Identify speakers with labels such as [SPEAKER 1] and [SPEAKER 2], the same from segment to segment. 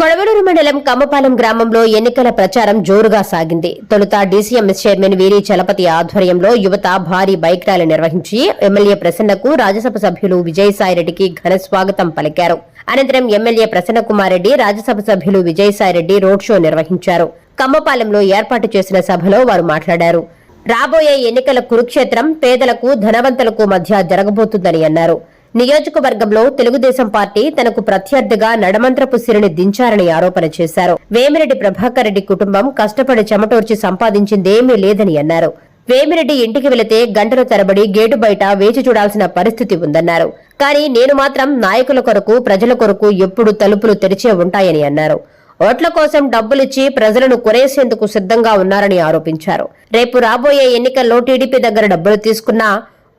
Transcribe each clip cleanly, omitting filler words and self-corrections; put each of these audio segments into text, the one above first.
[SPEAKER 1] కొడవలూరు మండలం కమ్మపాలెం గ్రామంలో ఎన్నికల ప్రచారం జోరుగా సాగింది. తొలుత డీసీఎంఎస్ చైర్మన్ వీరి చలపతి ఆధ్వర్యంలో యువత భారీ బైక్ ర్యాలీ నిర్వహించి ఎమ్మెల్యే ప్రసన్నకు రాజ్యసభ సభ్యులు విజయసాయిరెడ్డికి ఘన స్వాగతం పలికారు. అనంతరం ఎమ్మెల్యే ప్రసన్న కుమార్ రెడ్డి, రాజ్యసభ సభ్యులు విజయసాయిరెడ్డి రోడ్ షో నిర్వహించారు. కమ్మపాలెంలో ఏర్పాటు చేసిన సభలో వారు మాట్లాడారు. రాబోయే ఎన్నికల కురుక్షేత్రం పేదలకు ధనవంతులకు మధ్య జరగబోతుందని అన్నారు. నియోజకవర్గంలో తెలుగుదేశం పార్టీ తనకు ప్రత్యర్థిగా నడమంత్రపు సిరిని దించారని ఆరోపణ చేశారు. వేమిరెడ్డి ప్రభాకర్ రెడ్డి కుటుంబం కష్టపడి చెమటోర్చి సంపాదించిందేమీ లేదని అన్నారు. వేమిరెడ్డి ఇంటికి వెళితే గంటల తరబడి గేటు బయట వేచి చూడాల్సిన పరిస్థితి ఉందన్నారు. కానీ నేను మాత్రం నాయకుల కొరకు, ప్రజల కొరకు ఎప్పుడు తలుపులు తెరిచే ఉంటాయని అన్నారు. ఓట్ల కోసం డబ్బులిచ్చి ప్రజలను కొనేసేందుకు సిద్ధంగా ఉన్నారని ఆరోపించారు. రేపు రాబోయే ఎన్నికల్లో టీడీపీ దగ్గర డబ్బులు తీసుకున్నా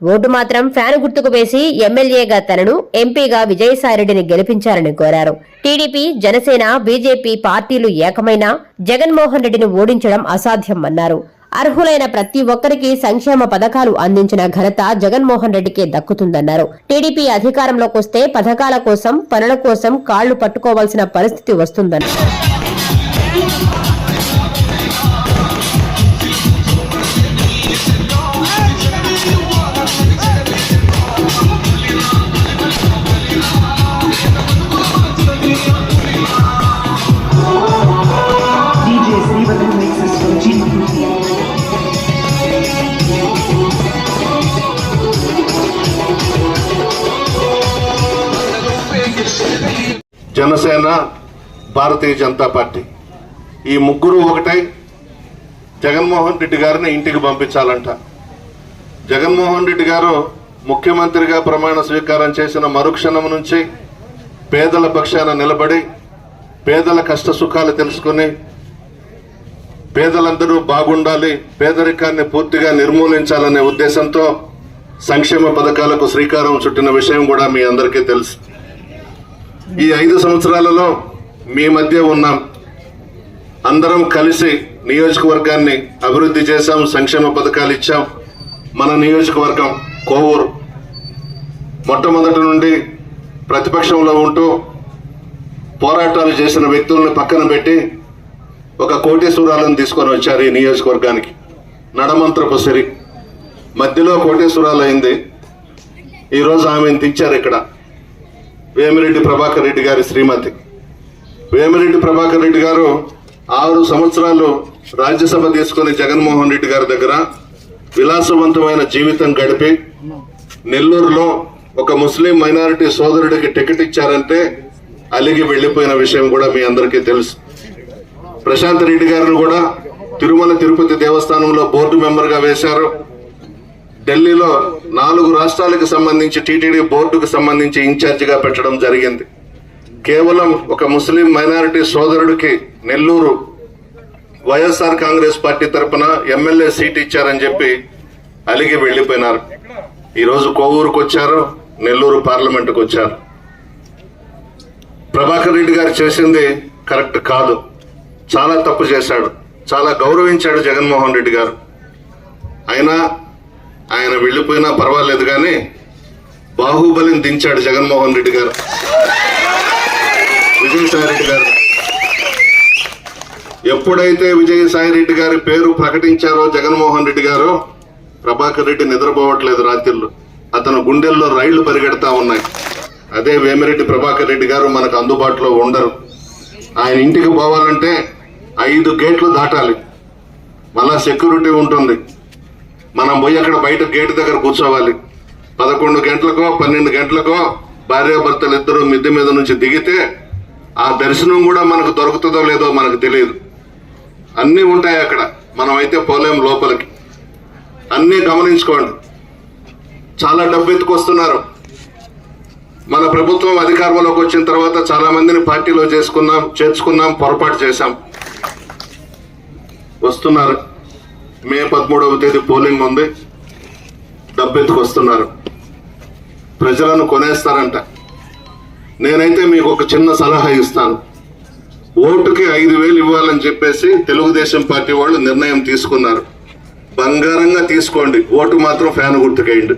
[SPEAKER 1] ఓటు మాత్రం ఫ్యాన్ గుర్తుకు వేసి ఎమ్మెల్యేగా తనను, ఎంపీగా విజయసాయిరెడ్డిని గెలిపించాలని కోరారు. టీడీపీ, జనసేన, బీజేపీ పార్టీలు ఏకమైనా జగన్మోహన్ రెడ్డిని ఓడించడం అసాధ్యం అన్నారు. అర్హులైన ప్రతి ఒక్కరికి సంక్షేమ పథకాలు అందించిన ఘనత జగన్మోహన్ రెడ్డికే దక్కుతుందన్నారు. టీడీపీ అధికారంలోకి వస్తే పథకాల కోసం, పనుల కోసం కాళ్లు పట్టుకోవాల్సిన పరిస్థితి వస్తుందన్నారు.
[SPEAKER 2] జనసేన, భారతీయ జనతా పార్టీ ఈ ముగ్గురు ఒకటై జగన్మోహన్ రెడ్డి గారిని ఇంటికి పంపించాలంట. జగన్మోహన్ రెడ్డి గారు ముఖ్యమంత్రిగా ప్రమాణ స్వీకారం చేసిన మరుక్షణం నుంచి పేదల పక్షాన నిలబడి పేదల కష్ట సుఖాలు తెలుసుకుని పేదలందరూ బాగుండాలి, పేదరికాన్ని పూర్తిగా నిర్మూలించాలనే ఉద్దేశంతో సంక్షేమ పథకాలకు శ్రీకారం చుట్టిన విషయం కూడా మీ అందరికీ తెలుసు. ఈ 5 సంవత్సరాలలో మీ మధ్య ఉన్నాం. అందరం కలిసి నియోజకవర్గాన్ని అభివృద్ధి చేశాం, సంక్షేమ పథకాలు ఇచ్చాం. మన నియోజకవర్గం కోవూరు మొట్టమొదటి నుండి ప్రతిపక్షంలో ఉంటూ పోరాటాలు చేసిన వ్యక్తులను పక్కన పెట్టి ఒక కోటేశ్వరాలను తీసుకొని వచ్చారు ఈ నియోజకవర్గానికి. నడమంత్రపు సిరి మధ్యలో కోటేశ్వరాలు అయింది. ఈరోజు ఆమెను దించారు ఇక్కడ. వేమిరెడ్డి ప్రభాకర్ రెడ్డి గారి శ్రీమతి వేమిరెడ్డి ప్రభాకర్ రెడ్డి గారు 6 సంవత్సరాలు రాజ్యసభ తీసుకుని జగన్మోహన్ రెడ్డి గారి దగ్గర విలాసవంతమైన జీవితం గడిపి నెల్లూరులో ఒక ముస్లిం మైనారిటీ సోదరుడికి టికెట్ ఇచ్చారంటే అలిగి వెళ్లిపోయిన విషయం కూడా మీ అందరికీ తెలుసు. ప్రశాంత్ రెడ్డి గారిని కూడా తిరుమల తిరుపతి దేవస్థానంలో బోర్డు మెంబర్ గా వేశారు. ఢిల్లీలో 4 రాష్ట్రాలకు సంబంధించి టీటీడీ బోర్డుకు సంబంధించి ఇన్ఛార్జిగా పెట్టడం జరిగింది. కేవలం ఒక ముస్లిం మైనారిటీ సోదరుడికి నెల్లూరు వైఎస్ఆర్ కాంగ్రెస్ పార్టీ తరఫున ఎమ్మెల్యే సీట్ ఇచ్చారని చెప్పి అలిగి వెళ్లిపోయినారు. ఈరోజు కోవూరుకు వచ్చారు, నెల్లూరు పార్లమెంటుకు వచ్చారు. ప్రభాకర్ రెడ్డి గారు చేసింది కరెక్ట్ కాదు, చాలా తప్పు చేశాడు. చాలా గౌరవించాడు జగన్మోహన్ రెడ్డి గారు. అయినా ఆయన వెళ్లిపోయినా పర్వాలేదు కానీ బాహుబలిని దించాడు జగన్మోహన్ రెడ్డి గారు, విజయసాయిరెడ్డి గారు. ఎప్పుడైతే విజయసాయిరెడ్డి గారి పేరు ప్రకటించారో జగన్మోహన్ రెడ్డి గారు, ప్రభాకర్ రెడ్డి నిద్రపోవట్లేదు రాత్రిళ్ళు. అతను గుండెల్లో రైళ్లు పరిగెడతా ఉన్నాయి. అదే వేమిరెడ్డి ప్రభాకర్ రెడ్డి గారు మనకు అందుబాటులో ఉండరు. ఆయన ఇంటికి పోవాలంటే 5 గేట్లు దాటాలి, మళ్ళా సెక్యూరిటీ ఉంటుంది. మనం పోయి అక్కడ బయట గేటు దగ్గర కూర్చోవాలి. 11 గంటలకో 12 గంటలకో భార్యాభర్తలు ఇద్దరు మిద్దె మీద నుంచి దిగితే ఆ దర్శనం కూడా మనకు దొరుకుతుందో లేదో మనకు తెలియదు. అన్నీ ఉంటాయి అక్కడ, మనం అయితే పోలేం లోపలికి. అన్నీ గమనించుకోండి. చాలా డబ్బు ఎత్తుకొస్తున్నారు. మన ప్రభుత్వం అధికారంలోకి వచ్చిన తర్వాత చాలా మందిని పార్టీలో చేర్చుకున్నాం, పొరపాటు చేశాం. వస్తున్నారు. మే 13వ తేదీ పోలింగ్ ఉంది. డబ్బెత్తుకొస్తున్నారు, ప్రజలను కొనేస్తారంట. నేనైతే మీకు ఒక చిన్న సలహా ఇస్తాను. ఓటుకి 5,000 ఇవ్వాలని చెప్పేసి తెలుగుదేశం పార్టీ వాళ్ళు నిర్ణయం తీసుకున్నారు. బంగారంగా తీసుకోండి, ఓటు మాత్రం ఫ్యాన్ గుర్తుకేయండి.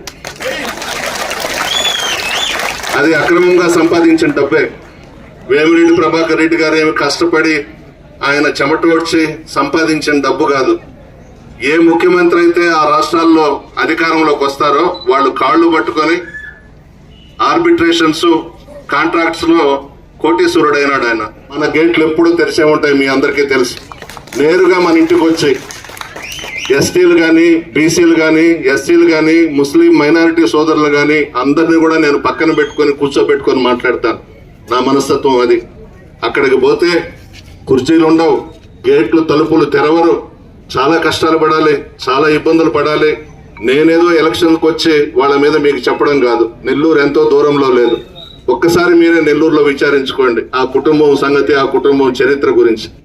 [SPEAKER 2] అది అక్రమంగా సంపాదించిన డబ్బే. వేమిరెడ్డి ప్రభాకర్ రెడ్డి గారు ఏమి కష్టపడి ఆయన చెమటోడ్చి సంపాదించిన డబ్బు కాదు. ఏ ముఖ్యమంత్రి అయితే ఆ రాష్ట్రాల్లో అధికారంలోకి వస్తారో వాళ్ళు కాళ్ళు పట్టుకొని ఆర్బిట్రేషన్స్ కాంట్రాక్ట్స్ లో కోటీశ్వరుడైనాడు ఆయన. మన గేట్లు ఎప్పుడూ తెరిచే ఉంటాయి, మీ అందరికీ తెలుసు. నేరుగా మన ఇంటికి వచ్చి ఎస్టీలు కానీ, బీసీలు కానీ, ఎస్సీలు కానీ, ముస్లిం మైనారిటీ సోదరులు కానీ అందరినీ కూడా నేను పక్కన పెట్టుకొని కూర్చోబెట్టుకొని మాట్లాడతాను. నా మనస్తత్వం అది. అక్కడికి పోతే కుర్చీలు ఉండవు, గేట్లు తలుపులు తెరవరు, చాలా కష్టాలు పడాలి, చాలా ఇబ్బందులు పడాలి. నేనేదో ఎలక్షన్కి వచ్చి వాళ్ళ మీద మీకు చెప్పడం కాదు. నెల్లూరు ఎంతో దూరంలో లేదు. ఒక్కసారి మీరే నెల్లూరులో విచారించుకోండి ఆ కుటుంబం సంగతి, ఆ కుటుంబం చరిత్ర గురించి.